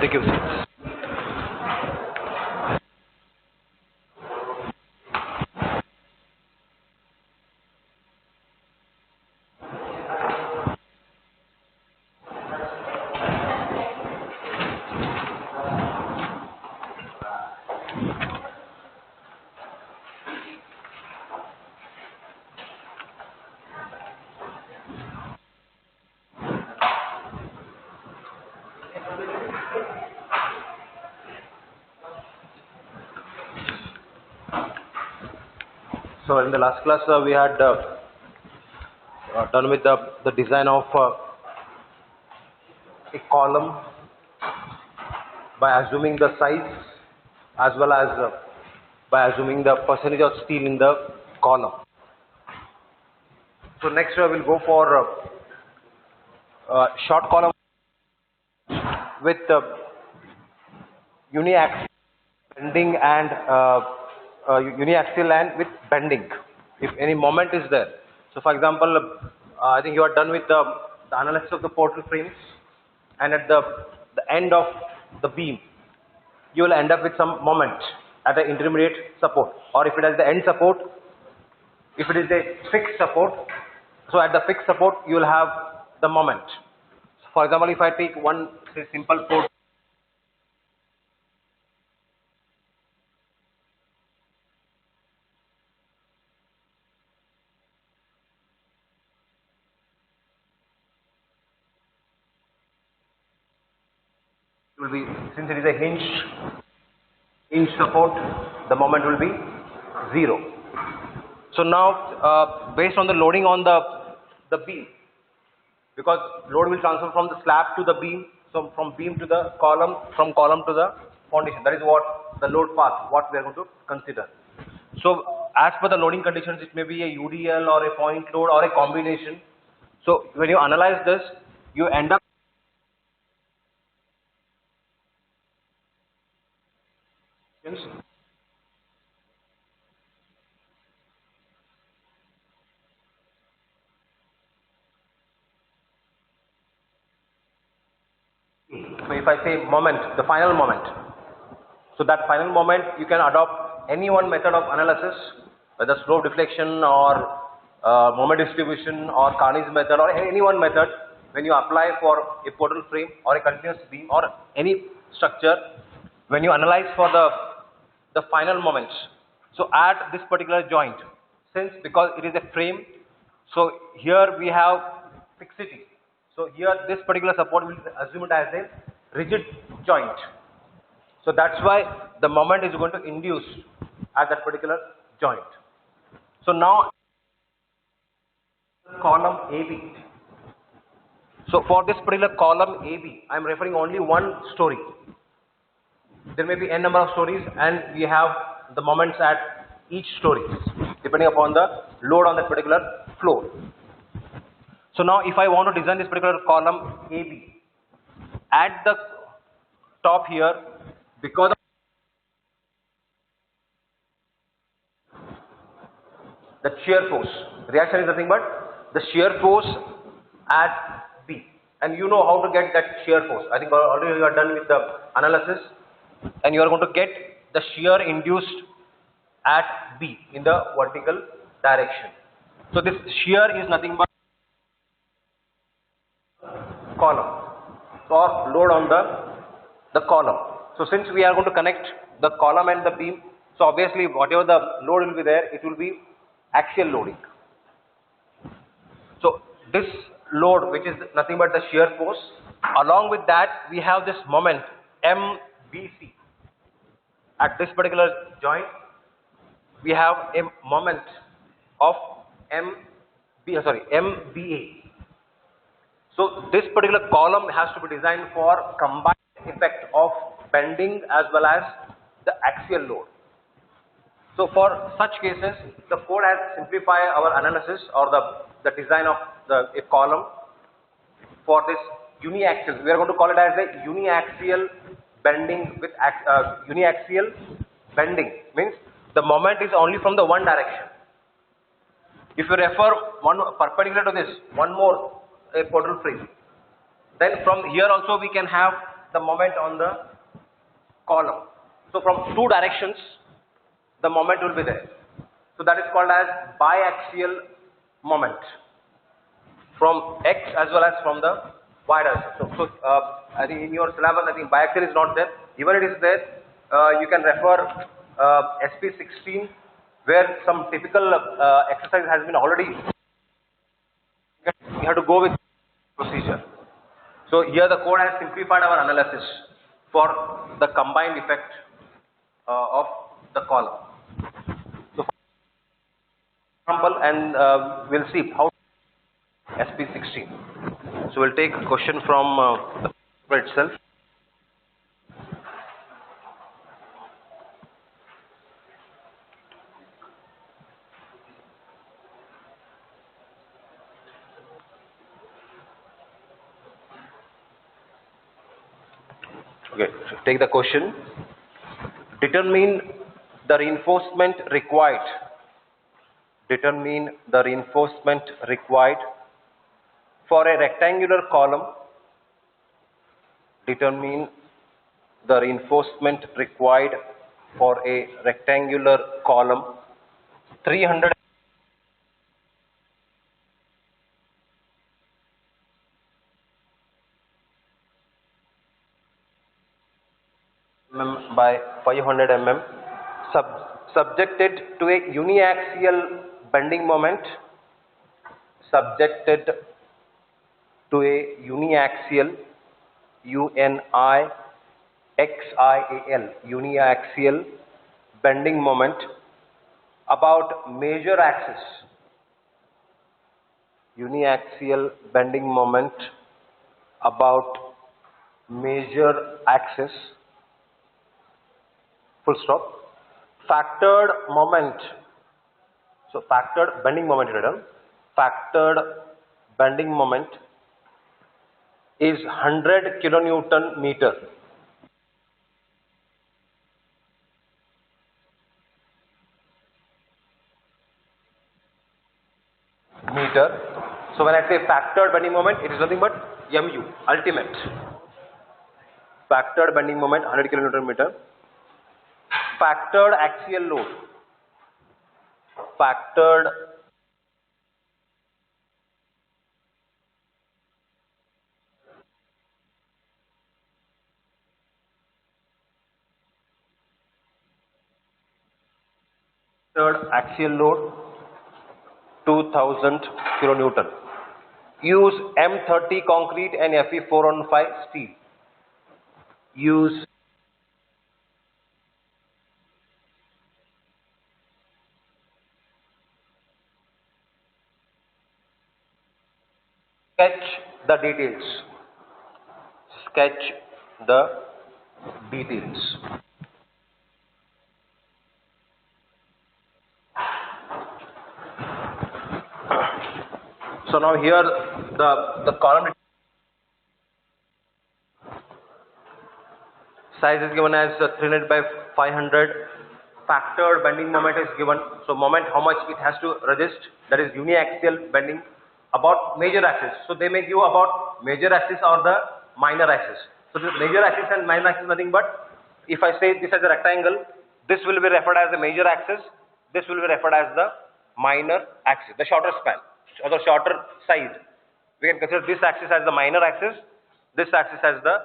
Take your seats. So in the last class we had done with the design of a column by assuming the size as well as by assuming the percentage of steel in the column. So next we will go for short column with uniaxial bending and uniaxial and with bending if any moment is there. So for example, I think you are done with the analysis of the portal frames, and at the end of the beam you will end up with some moment at the intermediate support, or if it has the end support, if it is a fixed support, so at the fixed support you will have the moment. So for example, if I take one say simple port, it will be, since it is a hinge support, the moment will be 0. So now based on the loading on the beam, because load will transfer from the slab to the beam, so from beam to the column, from column to the foundation, that is what the load path, what we are going to consider. So as per the loading conditions, it may be a UDL or a point load or a combination. So when you analyze this, you end up so if I say moment, the final moment, so that final moment you can adopt any one method of analysis, whether slope deflection or moment distribution or Carney's method or any one method when you apply for a portal frame or a continuous beam or any structure. When you analyze for the final moments, so at this particular joint, since because it is a frame, so here we have fixity. So here this particular support will assume it as a rigid joint. So that's why the moment is going to induce at that particular joint. So now column AB. So for this particular column AB, I am referring only one story. There may be n number of stories, and we have the moments at each story depending upon the load on that particular floor. So now if I want to design this particular column AB, at the top here, because of the shear force, reaction is nothing but the shear force at B, and you know how to get that shear force. I think already you are done with the analysis, and you are going to get the shear induced at B in the vertical direction. So this shear is nothing but column or load on the column. So since we are going to connect the column and the beam, so obviously whatever the load will be there, it will be axial loading. So this load, which is nothing but the shear force, along with that we have this moment MBC. At this particular joint we have a moment of MBA. So this particular column has to be designed for combined effect of bending as well as the axial load. So for such cases, the code has simplified our analysis or the design of a column for this uniaxial. We are going to call it as a uniaxial bending with uniaxial bending, means the moment is only from the one direction. If you refer one perpendicular to this, one more a portal frame, then from here also we can have the moment on the column. So from two directions, the moment will be there. So that is called as biaxial moment from x as well as from the y direction. So I think in your syllabus, I think biaxial is not there. Even it is there, you can refer SP16 where some typical exercise has been already. You have to go with procedure. So here the code has simplified our analysis for the combined effect of the column. So for example, and we'll see how SP16. So we'll take a question from the paper itself. Okay, so take the question. Determine the reinforcement required. Determine the reinforcement required for a rectangular column. Determine the reinforcement required for a rectangular column. 300 mm by 500 mm, subjected to a uniaxial bending moment, subjected to a uniaxial, uniaxial bending moment about major axis, uniaxial bending moment about major axis, full stop. Factored moment, so factored bending moment written, factored bending moment is 100 kilonewton meter. So when I say factored bending moment, it is nothing but mu, ultimate. Factored bending moment 100 kilonewton meter. Factored axial load, factored axial load 2000 kilonewton. Use M30 concrete and Fe415 steel. Use sketch the details. Sketch the details. So now here the column size is given as 300 by 500. Factored bending moment is given. So moment how much it has to resist, that is uniaxial bending about major axis. So they may give about major axis or the minor axis. So this major axis and minor axis nothing but, if I say this as a rectangle, this will be referred as the major axis, this will be referred as the minor axis, the shorter span or the shorter side. We can consider this axis as the minor axis, this axis as the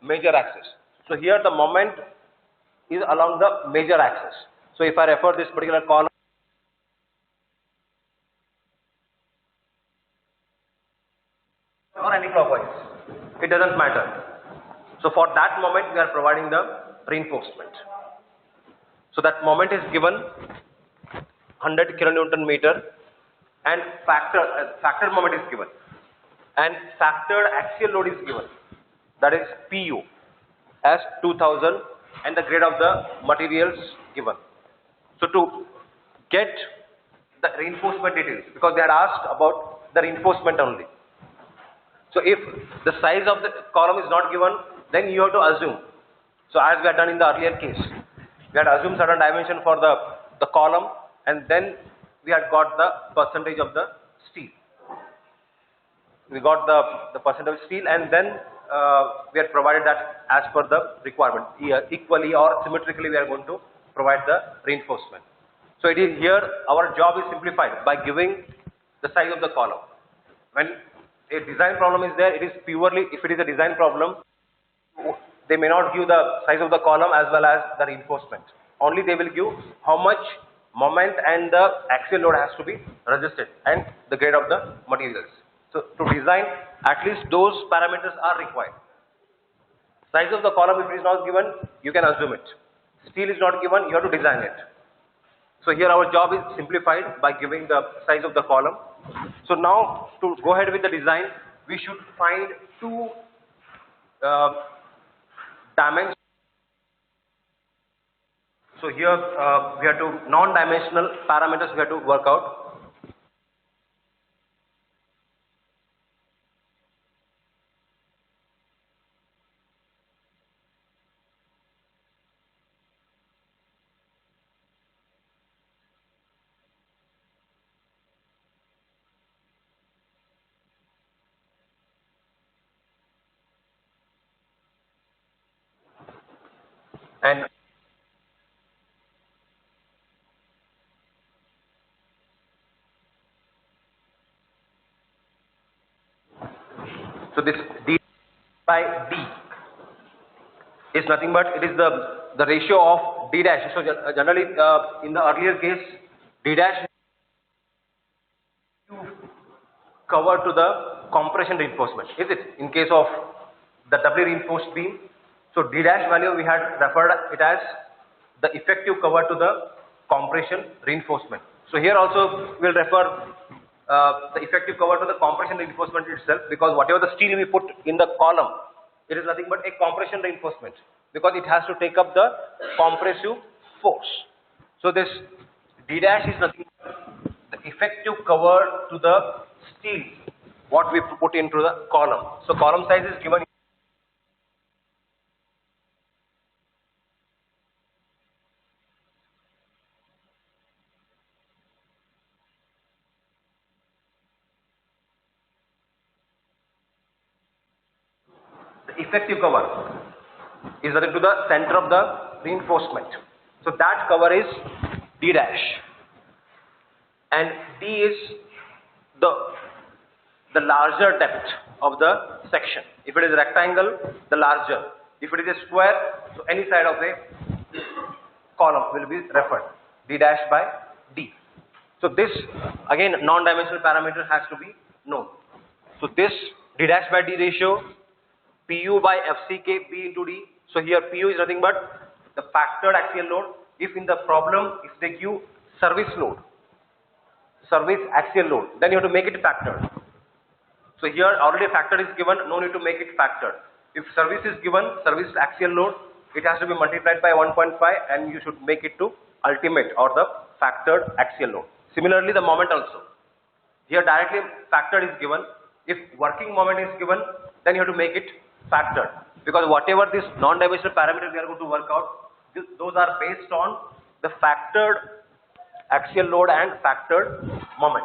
major axis. So here the moment is along the major axis. So if I refer this particular column or anti-clockwise, it doesn't matter. So for that moment we are providing the reinforcement. So that moment is given 100 kilonewton meter and factored moment is given and factored axial load is given, that is PU as 2000 and the grade of the materials given. So to get the reinforcement details, because they had asked about the reinforcement only. So if the size of the column is not given, then you have to assume. So as we had done in the earlier case, we had assumed certain dimension for the column and then we had got the percentage of the steel. We got the percentage of steel and then we have provided that as per the requirement. Equally or symmetrically we are going to provide the reinforcement. So it is here our job is simplified by giving the size of the column. When a design problem is there, it is purely, if it is a design problem, they may not give the size of the column as well as the reinforcement. Only they will give how much moment and the axial load has to be resisted and the grade of the materials. So to design, at least those parameters are required. Size of the column, if it is not given, you can assume it. Steel is not given, you have to design it. So here our job is simplified by giving the size of the column. So now to go ahead with the design, we should find two dimensions. So here we have to non-dimensional parameters we have to work out. And so this d by d is nothing but it is the ratio of d dash. So generally in the earlier case, d dash cover to the compression reinforcement, is it? In case of the doubly reinforced beam, so d dash value we had referred it as the effective cover to the compression reinforcement. So here also we will refer the effective cover to the compression reinforcement itself, because whatever the steel we put in the column, it is nothing but a compression reinforcement, because it has to take up the compressive force. So this d dash is nothing but the effective cover to the steel what we put into the column. So column size is given. The effective cover is nothing to the center of the reinforcement. So that cover is d dash, and d is the larger depth of the section. If it is a rectangle, the larger. If it is a square, so any side of a column will be referred d dash by d. So this again non-dimensional parameter has to be known. So this d dash by d ratio, pu by fck p into d. So here pu is nothing but the factored axial load. If in the problem if they give service load, service axial load, then you have to make it factored. So here already factor is given, no need to make it factored. If service is given, service axial load, it has to be multiplied by 1.5 and you should make it to ultimate or the factored axial load. Similarly the moment also. Here directly factored is given. If working moment is given, then you have to make it factored, because whatever this non-dimensional parameters we are going to work out, those are based on the factored axial load and factored moment.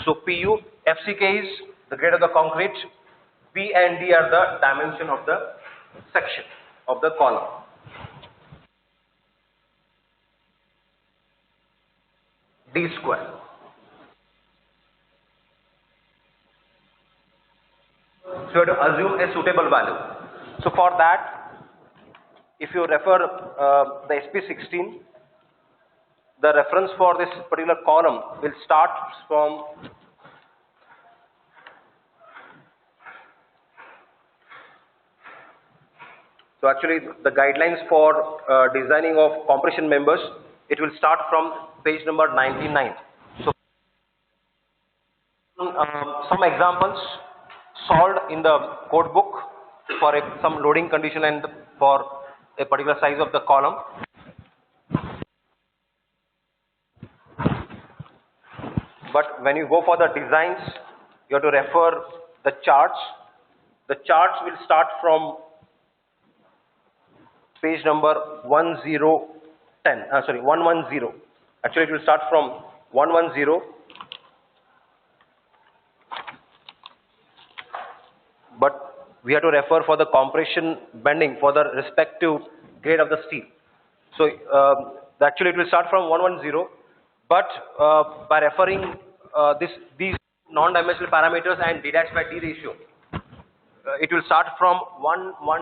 So pu, fck is the grade of the concrete, p and d are the dimension of the section of the column. D square. So you have to assume a suitable value. So for that, if you refer the SP16, the reference for this particular column will start from so actually the guidelines for designing of compression members, it will start from page number 99. So some examples solved in the code book for some loading condition and for a particular size of the column. But when you go for the designs, you have to refer the charts. The charts will start from page number 110. Actually, it will start from 110. we have to refer for the compression bending for the respective grade of the steel. So actually it will start from 110, but by referring these non-dimensional parameters and d dash by d ratio, it will start from 1.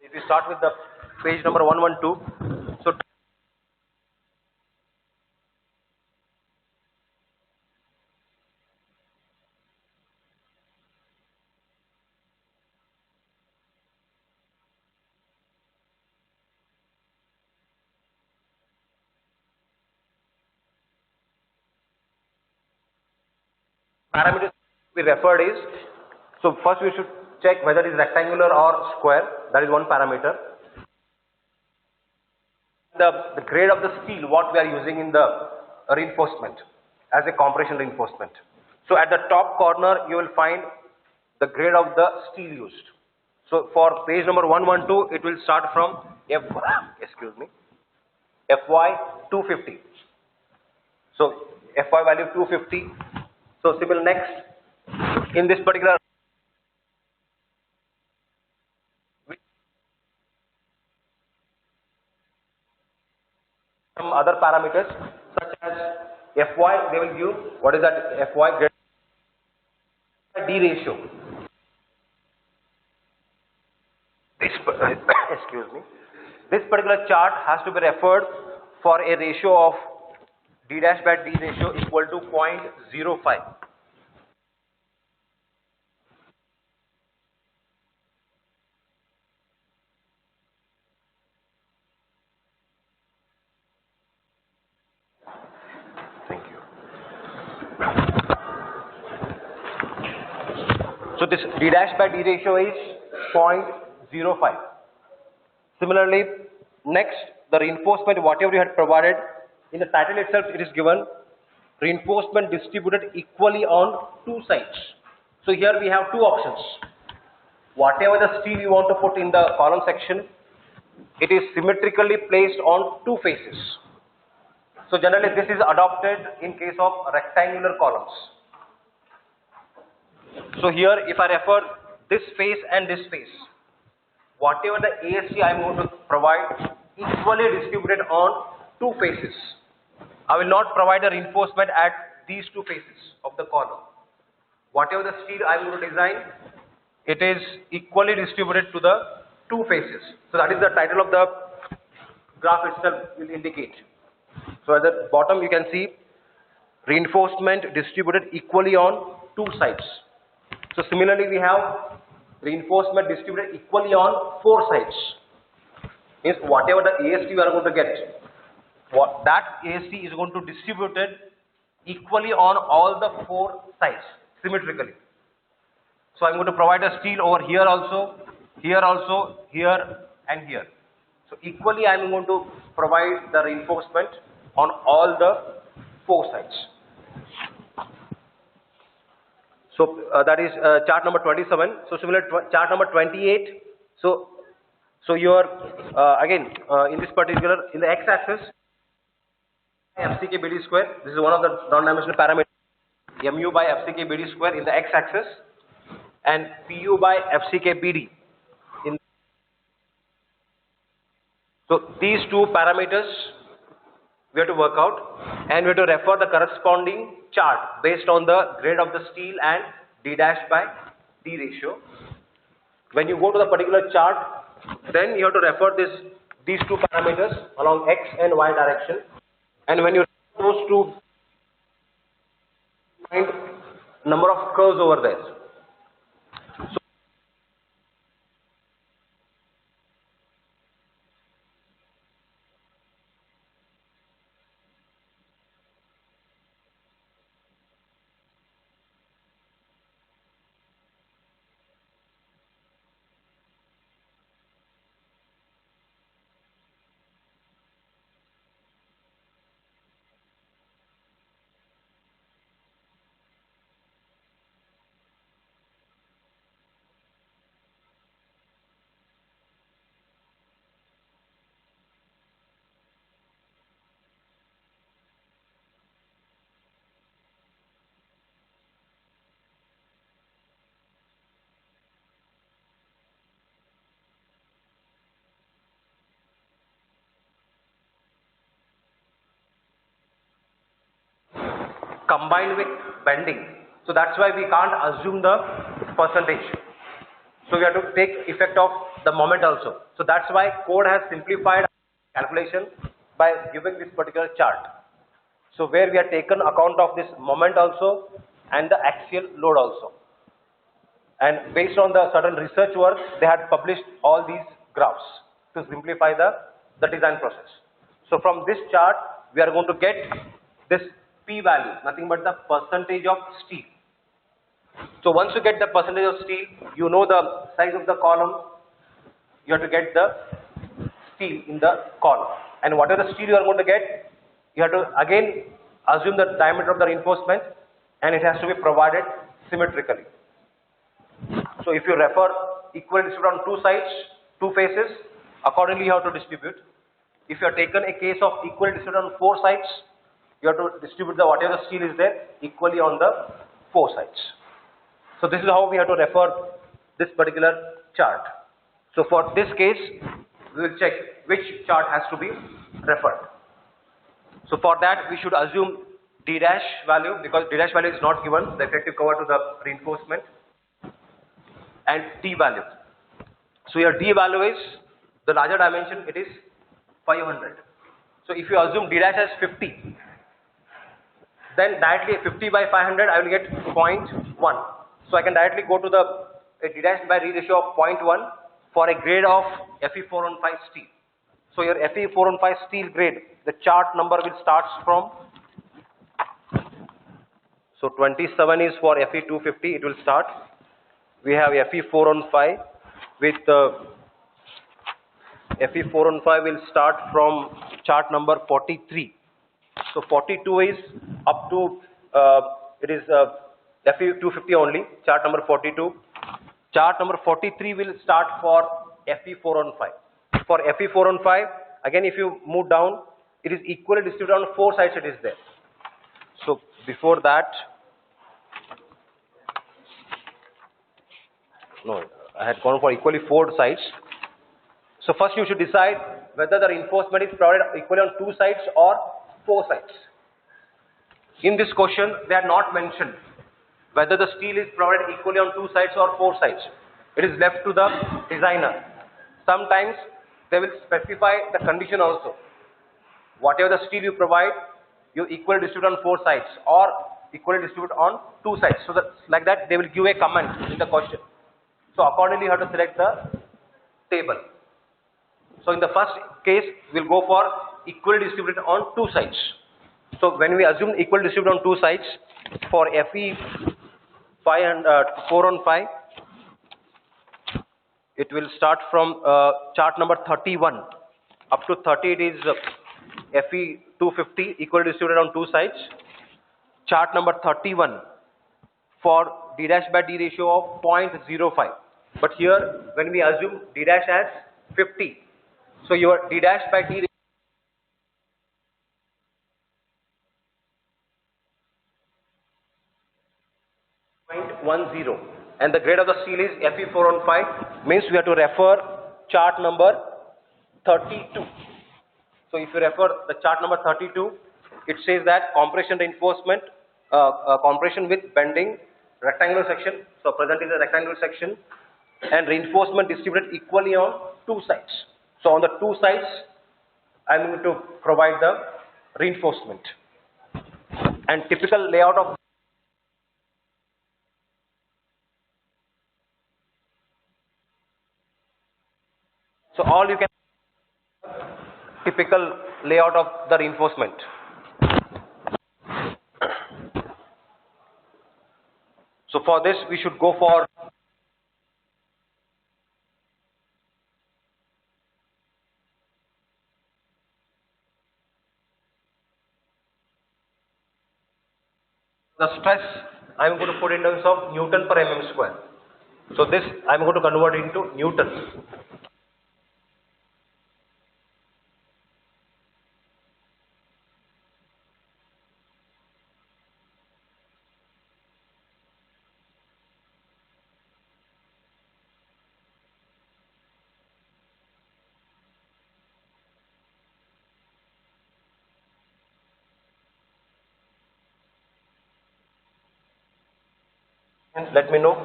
If you start with the page number 112, so parameters we referred is, so first we should check whether it is rectangular or square. That is one parameter. The grade of the steel what we are using in the reinforcement as a compression reinforcement. So at the top corner you will find the grade of the steel used. So for page number 112 it will start from FY 250. So FY value 250. So similar next in this particular some other parameters such as Fy, they will give what is that Fy grade D ratio. This excuse me. This particular chart has to be referred for a ratio of D dash by D ratio equal to 0.05. Thank you. So this D dash by D ratio is 0.05. Similarly, next the reinforcement whatever you had provided in the title itself it is given reinforcement distributed equally on two sides. So here we have two options. Whatever the steel you want to put in the column section, it is symmetrically placed on two faces. So generally this is adopted in case of rectangular columns. So here if I refer this face and this face, whatever the AST I am going to provide equally distributed on two faces. I will not provide a reinforcement at these two faces of the column. Whatever the steel I am going to design, it is equally distributed to the two faces. So that is the title of the graph itself will indicate. So at the bottom you can see reinforcement distributed equally on two sides. So similarly we have reinforcement distributed equally on four sides. Means whatever the AST we are going to get, what that AST is going to distribute it equally on all the four sides symmetrically. So I'm going to provide a steel over here also, here and here. So equally I'm going to provide the reinforcement on all the four sides. So that is chart number 27. So similar chart number 28. So your again in this particular in the x-axis FCK BD square. This is one of the non-dimensional parameters. Mu by FCK BD square in the x-axis and Pu by FCK BD. So these two parameters we have to work out and we have to refer the corresponding chart based on the grade of the steel and D dash by D ratio. When you go to the particular chart, then you have to refer these two parameters along x and y direction, and when you refer those two, find number of curves over there. combined with bending. So that's why we can't assume the percentage. So we have to take effect of the moment also. So that's why code has simplified calculation by giving this particular chart. So where we have taken account of this moment also and the axial load also. And based on the certain research work, they had published all these graphs to simplify the design process. So from this chart, we are going to get this P value, nothing but the percentage of steel. So once you get the percentage of steel, you know the size of the column, you have to get the steel in the column. And whatever the steel you are going to get, you have to again assume the diameter of the reinforcement, and it has to be provided symmetrically. So if you refer equal distributed on two sides, two faces, accordingly you have to distribute. If you have taken a case of equal distributed on four sides, you have to distribute the whatever the steel is there equally on the four sides. So this is how we have to refer this particular chart. So for this case, we will check which chart has to be referred. So for that, we should assume D dash value, because D dash value is not given, the effective cover to the reinforcement, and T value. So your D value is the larger dimension, it is 500. So if you assume D dash as 50, then directly 50 by 500 I will get 0.1. So I can directly go to a D dash by D ratio of 0.1 for a grade of Fe415 steel. So your Fe415 steel grade, the chart number will start from, so 27 is for Fe250, it will start. We have Fe415 with Fe415 will start from chart number 43. So 42 is up to, it is Fe250 only, chart number 42. Chart number 43 will start for Fe415. For Fe415, again if you move down, it is equally distributed on four sides, it is there. So before that, no, I had gone for equally four sides. So first you should decide whether the reinforcement is provided equally on two sides or four sides. In this question, they are not mentioned whether the steel is provided equally on two sides or four sides. It is left to the designer. Sometimes they will specify the condition also. Whatever the steel you provide, you equally distribute on four sides or equally distribute on two sides. So that, like that, they will give a comment in the question. So accordingly, you have to select the table. So in the first case, we'll go for equally distributed on two sides. So when we assume equal distributed on two sides, for Fe415, it will start from chart number 31 up to 30. It is Fe250 equally distributed on two sides. Chart number 31 for D dash by D ratio of 0.05. But here, when we assume D dash as 50, so your D dash by D ratio 0.10, and the grade of the steel is Fe415, means we have to refer chart number 32. So if you refer the chart number 32, it says that compression reinforcement, compression with bending, rectangular section. So present is a rectangular section, and reinforcement distributed equally on two sides. So on the two sides, I am going to provide the reinforcement. And typical layout of, so all you can, typical layout of the reinforcement. So for this, we should go for the stress. I am going to put in terms of Newton per mm square. So this I am going to convert into Newton. Let me know.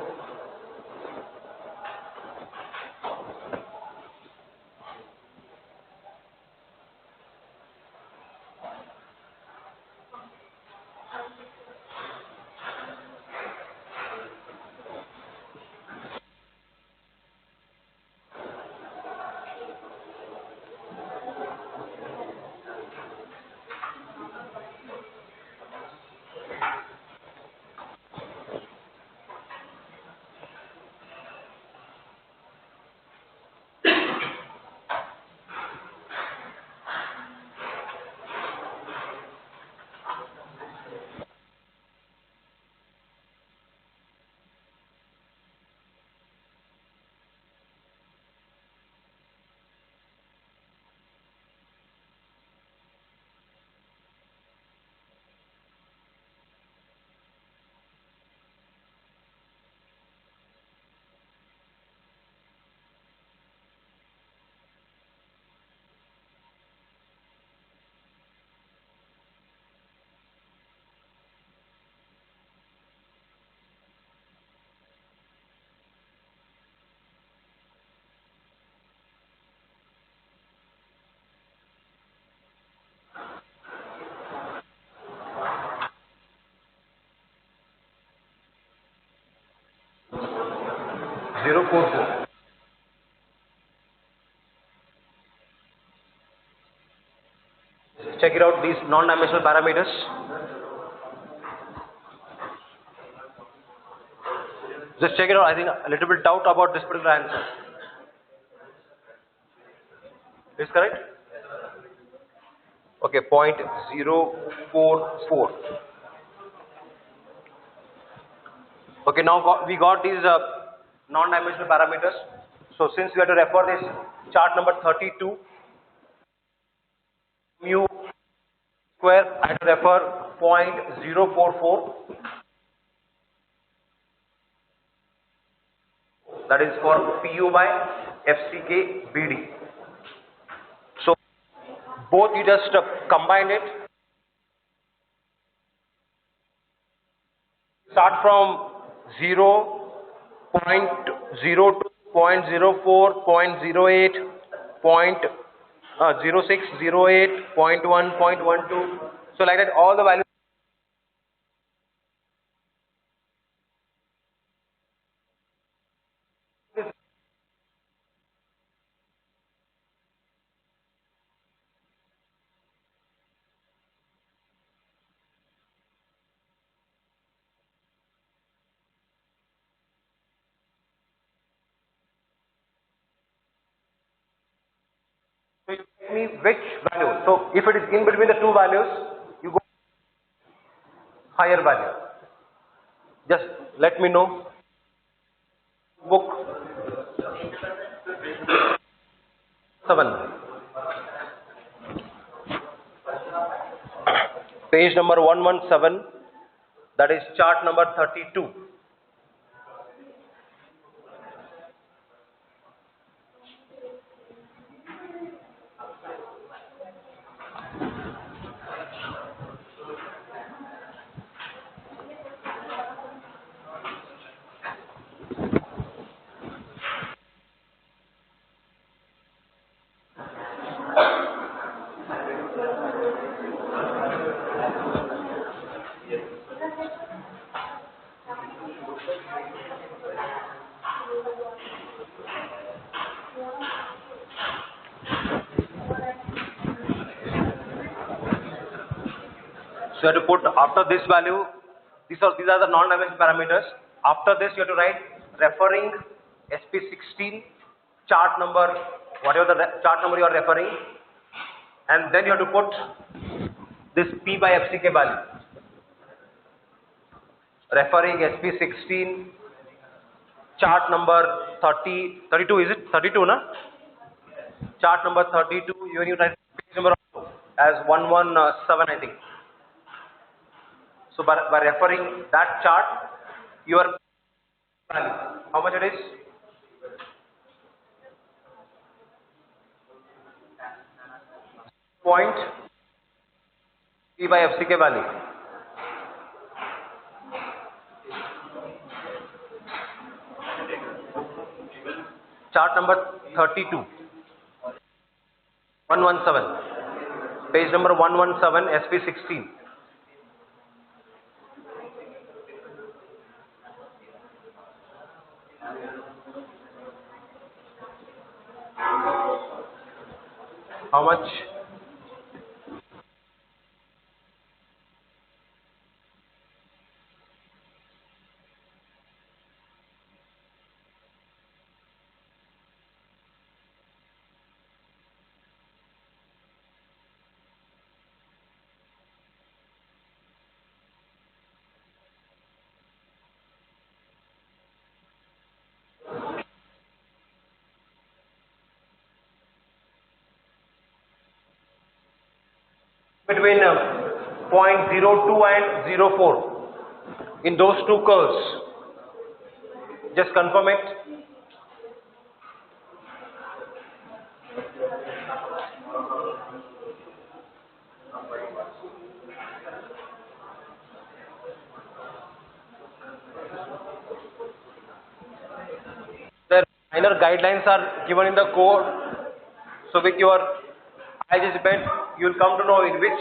Zero 0.44. Check it out, these non-dimensional parameters. Just check it out. I think a little bit doubt about this particular answer. Is correct? Okay, 0.044. Okay, now we got these non-dimensional parameters. So since we have to refer this chart number 32, mu square, I have to refer 0.044. That is for PU by FCK BD. So both you just combine it. Start from 0.02, 0.04, 0.08, 0.06, 0.08, 0.1, 0.12. So like that, all the values. So you tell me which value. So if it is in between the two values, you go higher value. Just let me know. Book 7. Page number 117. That is chart number 32. So you have to put after this value, these are the non-dimensional parameters. After this, you have to write referring SP16 chart number, whatever the chart number you are referring, and then you have to put this P by FCK value. Referring SP16 chart number 32, is it 32 na? Chart number 32, when you write page number as 117, I think. So by referring that chart, your value, how much it is? Point P by FCK value. Chart number 32. 117. Page number 117, SP16. How much? Between 0.02 and 0.04 in those two curves. Just confirm it. The minor guidelines are given in the code. So with your eyes bent, you will come to know in which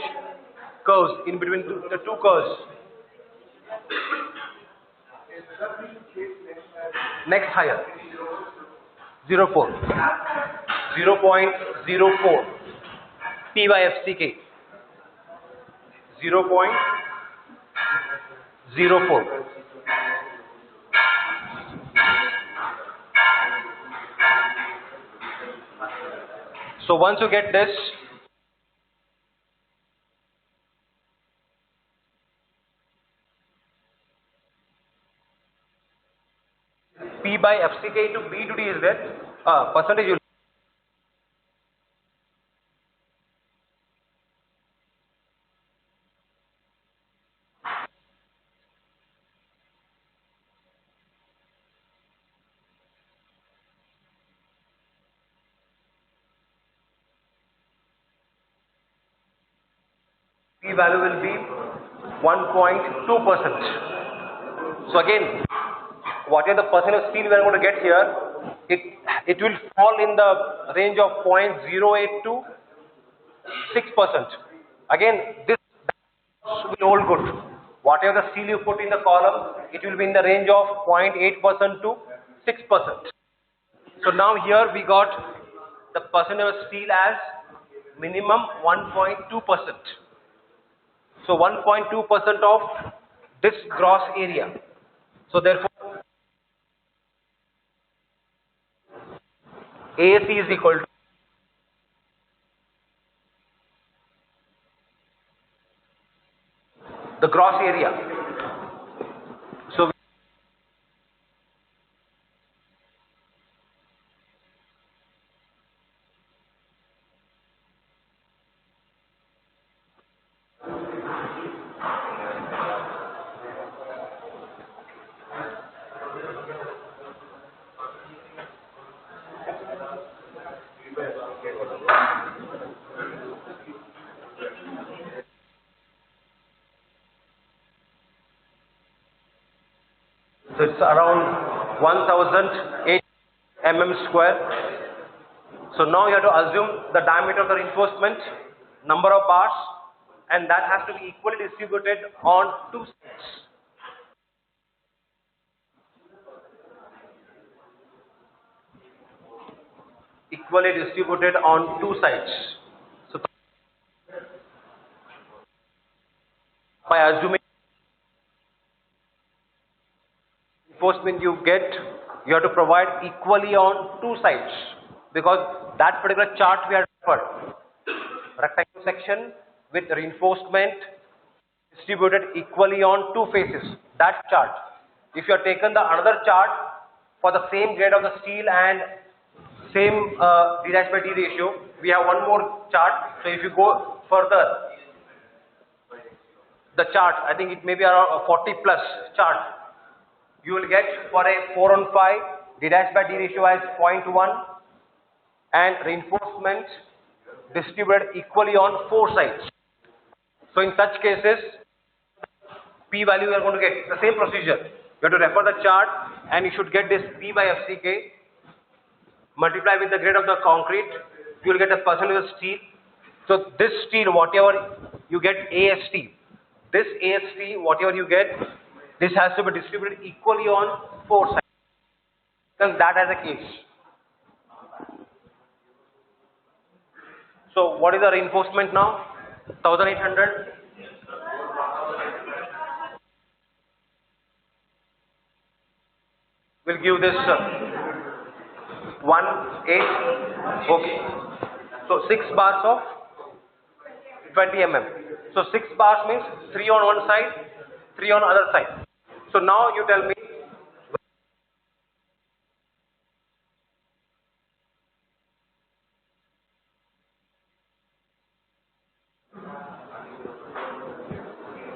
curves, in between the two curves. Next higher. 0.04. 0.04. P by FCK. 0.04. So once you get this, P by FCK into B to D is there, percentage you P value will be 1.2%. So again, whatever the percent of steel we are going to get here, it will fall in the range of 0.08 to 6%. Again, this will hold good. Whatever the steel you put in the column, it will be in the range of 0.8% to 6%. So now here we got the percent of steel as minimum 1.2%. So 1.2% of this gross area. So therefore, AAC is equal to the gross area. So it's around 1008 mm square. So now you have to assume the diameter of the reinforcement, number of bars, and that has to be equally distributed on two sides. Equally distributed on two sides. So by assuming reinforcement you get, you have to provide equally on two sides, because that particular chart we have referred. Rectangle section with reinforcement distributed equally on two faces. That chart. If you have taken the another chart for the same grade of the steel and same D dash by D ratio, we have one more chart. So if you go further, the chart, I think it may be around a 40 plus chart, you will get for a 4 on 5 D dash by D ratio as 0.1 and reinforcement distributed equally on four sides. So in such cases, P value you are going to get the same procedure. You have to refer the chart and you should get this P by FCK multiply with the grade of the concrete, you will get a percentage of steel. So this steel, whatever you get AST, this AST, whatever you get, this has to be distributed equally on 4 sides. Because that as a case. So what is the reinforcement now? 1800. Will give this 1 8. Okay. So 6 bars of 20 mm. So 6 bars means 3 on one side, 3 on other side. So now you tell me.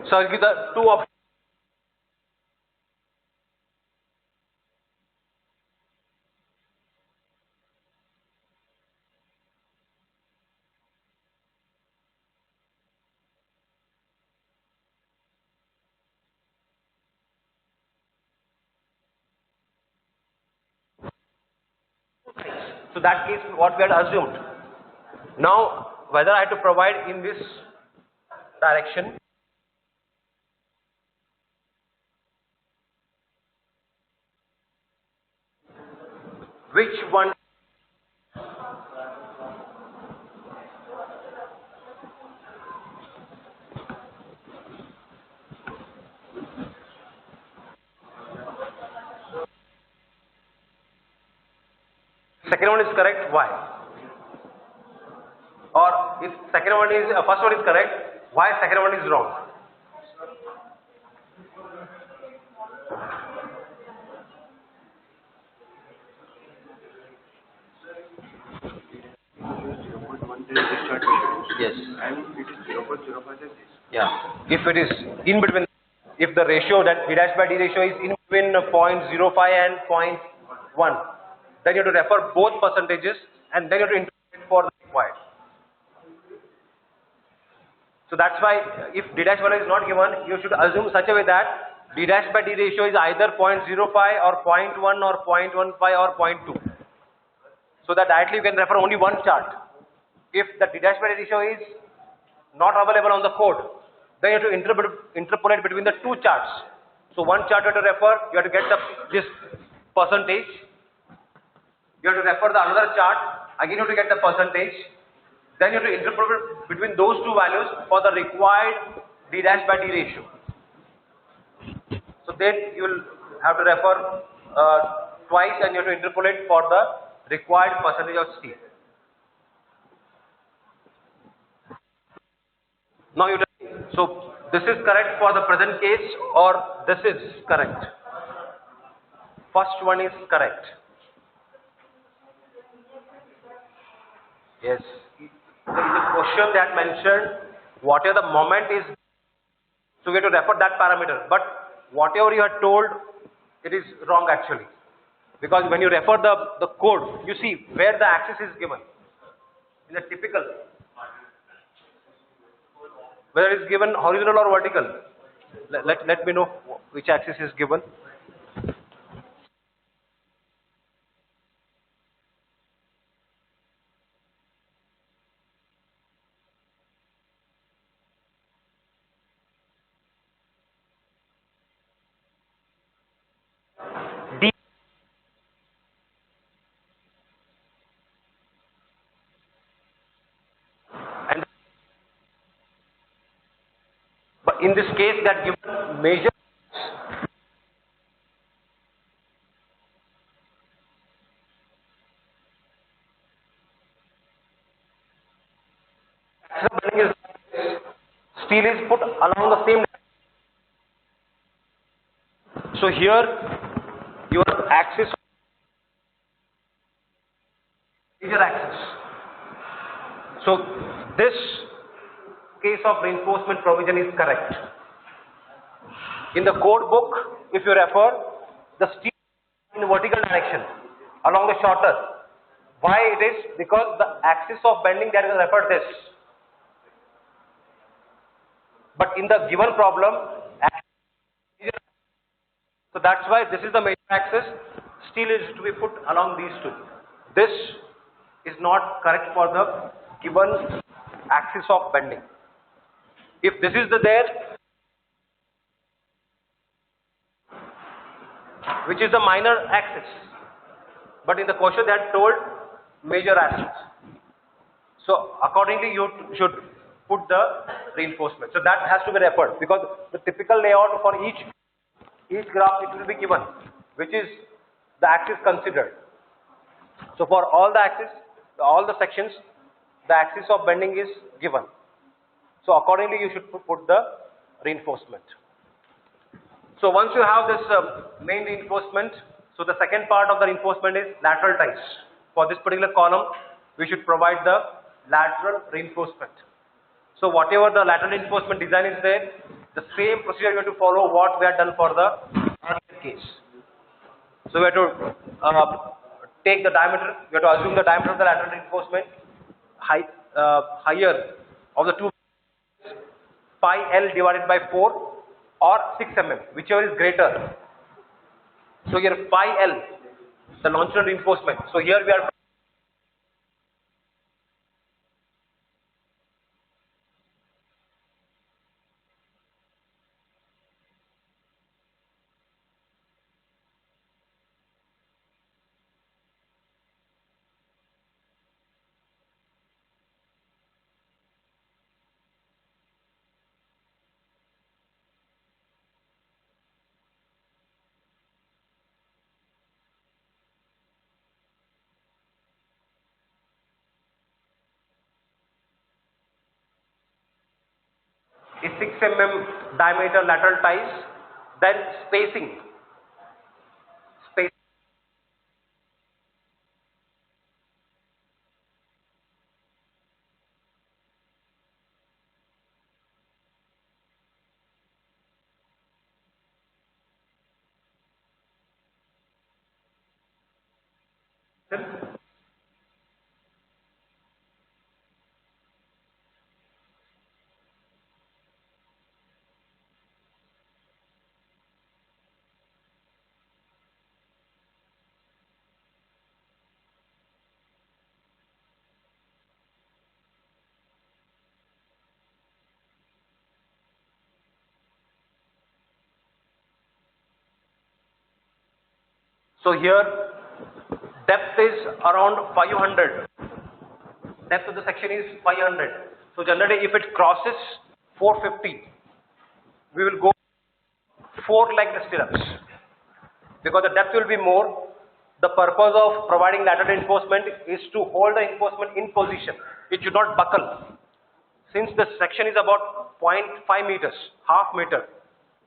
So I'll give the two options. So that is what we had assumed. Now whether I have to provide in this direction, which one? Second one is correct. Why? Or if second one is first one is correct, why second one is wrong? Yes. And it is 0.05 as this. Yeah. If it is in between, if the ratio that d dash by d ratio is in between 0.05 and 0.1, then you have to refer both percentages and then you have to interpret for the required. So that's why if d dash value is not given, you should assume such a way that d dash by d ratio is either 0.05 or 0.1 or 0.15 or 0.2. So that directly you can refer only one chart. If the d dash by d ratio is not available on the code, then you have to interpolate between the two charts. So one chart you have to refer, you have to get this percentage. You have to refer the another chart, again you have to get the percentage. Then you have to interpolate between those two values for the required d dash by d ratio. So then you will have to refer twice and you have to interpolate for the required percentage of steel. Now you tell me, so this is correct for the present case or this is correct? First one is correct. Yes. There is a question that mentioned whatever the moment is, so we have to refer that parameter. But whatever you are told, it is wrong actually. Because when you refer the code, you see where the axis is given. In a typical, whether it is given horizontal or vertical, let me know which axis is given. D, and but in this case that given major is steel is put along the same. So here your axis, major axis. So this case of reinforcement provision is correct. In the code book, if you refer, the steel in vertical direction along the shorter. Why it is? Because the axis of bending that is referred this. But in the given problem, so that's why this is the major axis. Steel is to be put along these two. this is not correct for the given axis of bending. If this is the there, which is the minor axis, but in the question they had told major axis. So accordingly you should put the reinforcement. So that has to be referred, because the typical layout for each graph it will be given, which is the axis considered. So for all the axis, all the sections, the axis of bending is given. So accordingly you should put the reinforcement. So once you have this main reinforcement, so the second part of the reinforcement is lateral ties. For this particular column, we should provide the lateral reinforcement. So whatever the lateral reinforcement design is there, the same procedure you have to follow what we have done for the other case. So we have to take the diameter, we have to assume the diameter of the lateral reinforcement higher of the two, pi L divided by 4 or 6 mm, whichever is greater. So here pi L, the longitudinal reinforcement. So here we are is 6 mm diameter lateral ties, then spacing. So here depth is around 500. Depth of the section is 500. So generally if it crosses 450, we will go 4-legged stirrups, because the depth will be more. The purpose of providing lateral reinforcement is to hold the reinforcement in position. It should not buckle. Since the section is about 0.5 meters, half meter.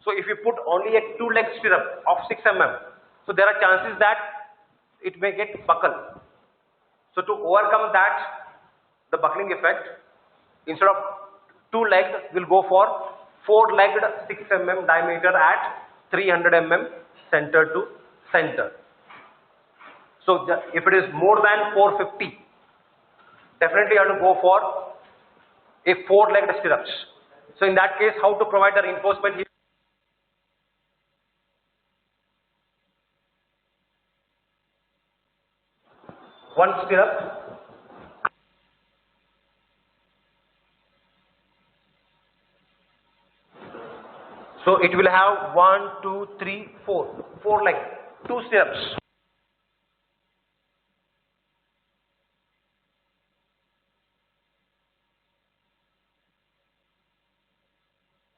So if you put only a 2-leg stirrup of 6 mm, so there are chances that it may get buckle. So to overcome that, the buckling effect, instead of 2 legs, we'll go for 4-legged 6 mm diameter at 300 mm center to center. So if it is more than 450, definitely you have to go for a 4-legged stirrups. So in that case, how to provide the reinforcement here? One stirrup. So it will have 1, 2, 3, 4. 4 legs, 2 stirrups.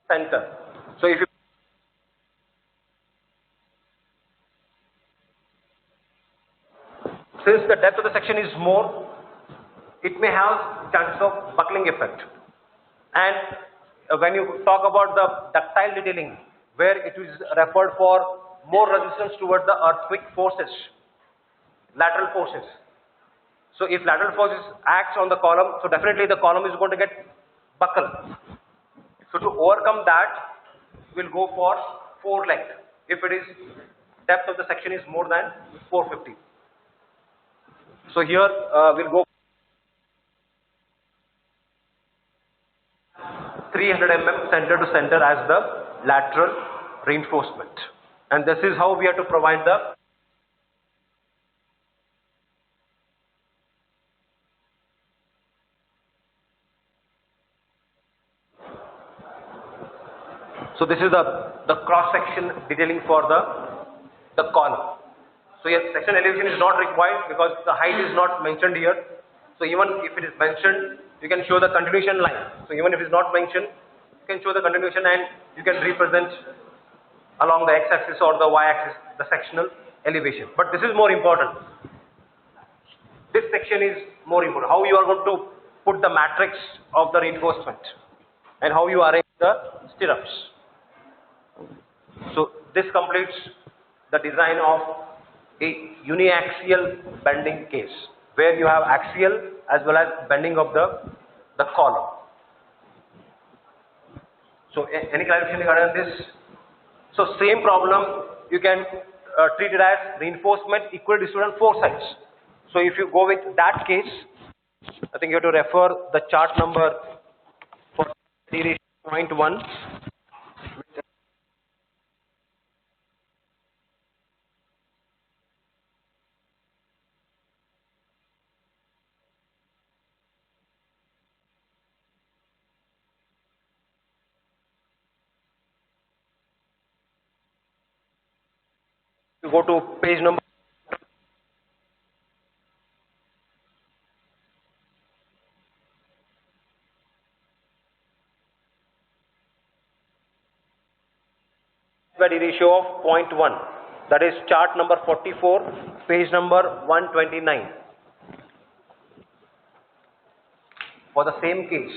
Center. So if you since the depth of the section is more, it may have chances of buckling effect. And when you talk about the ductile detailing, where it is referred for more resistance towards the earthquake forces, lateral forces. So if lateral forces acts on the column, so definitely the column is going to get buckle. So to overcome that, we'll go for 4 length if it is depth of the section is more than 450. So here we'll go 300 mm center to center as the lateral reinforcement, and this is how we have to provide the So this is the cross section detailing for the column. So yes, section elevation is not required because the height is not mentioned here. So even if it is mentioned, you can show the continuation line. So even if it is not mentioned, you can show the continuation and you can represent along the x-axis or the y-axis the sectional elevation. But this is more important. This section is more important. How you are going to put the matrix of the reinforcement and how you arrange the stirrups. So this completes the design of a uniaxial bending case where you have axial as well as bending of the column. So any clarification regarding this? So same problem you can treat it as reinforcement equally distributed on four sides. So if you go with that case, I think you have to refer the chart number for 0.1. You go to page number. Ratio of 0.1, that is chart number 44, page number 129 for the same case.